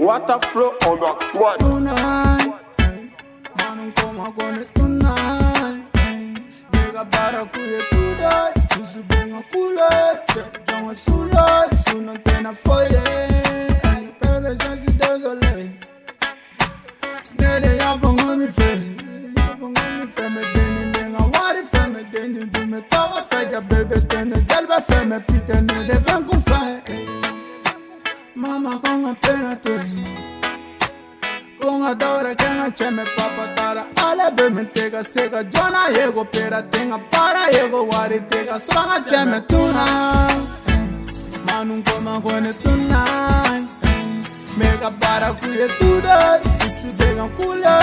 water flow on the track. Tonight, man, come on tonight. Nigga, para kuye today. Susu benga kule, jama sula, suna tena foye. Baby, just désolé. Nede ya bongo mi fe, me deni benga wari fe, me deni du me toga fe, ja baby tene gelba fe, me pite nede ben kun fe. Mama con a pena tu. Con adora que no cheme papa tara ale be me tega sega jona yego pera tenga para yego wari tega sanga cheme tuna manu koma kone tuna mega para kuye tuda sisu dega kule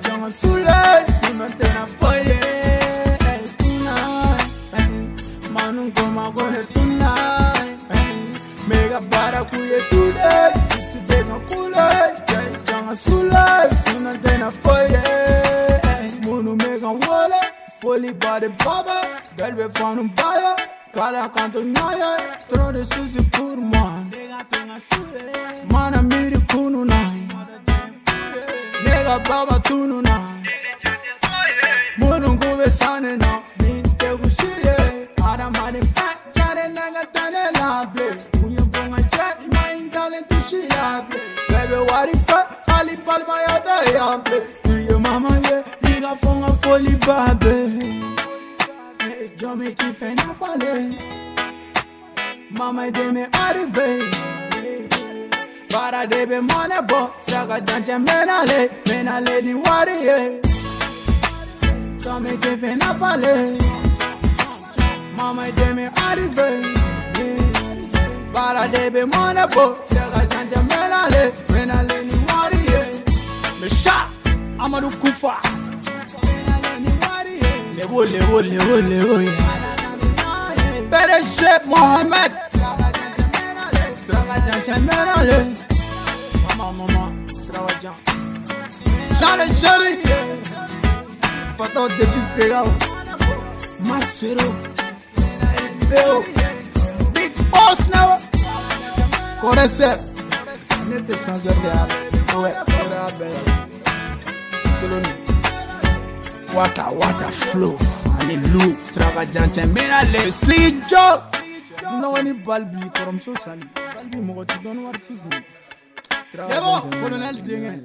jama sule suna tena foye tuna manu koma kone tuna mega para kuye tuda sisu dega kule Sula, suna tena foye. Munu mega wole, foli bade baba. Galbe fanu baya, kala kanto nyaya. Trop de soucis pour moi. Mana miri kunu nai. Nega baba tunu nai. Munu gube sane na, binte gushire. Ada mani fat, jare naga tane lable. Uye bonga chat, main talent to shilable. Baby what if Ali palma ya da yample, iye mama ye, iga fonga foli babe. Hey, jome ki fe na fale, mama de me arrive. Para de be mone bo, straga danche menale ni wari ye. Jome ki fe na fale, mama de me arrive. Para de be mone bo, straga danche menale ni wari ye. Me sha, Amadou Koufa. Lewo. Bere Sheikh Mohamed. Sravajan Chemenale. Mama, Sravajan. Jean le Chéri. Fato depuis Pegao. Macero. Beo. Big Boss now. Correcep. Nete sans heure. Ouais, Water flow, hallelujah. Sravajan Chemenale. See job. No any balbi, korom so sali. Balbi mo ti don war ti gu. Sravajan Colonel Dingen.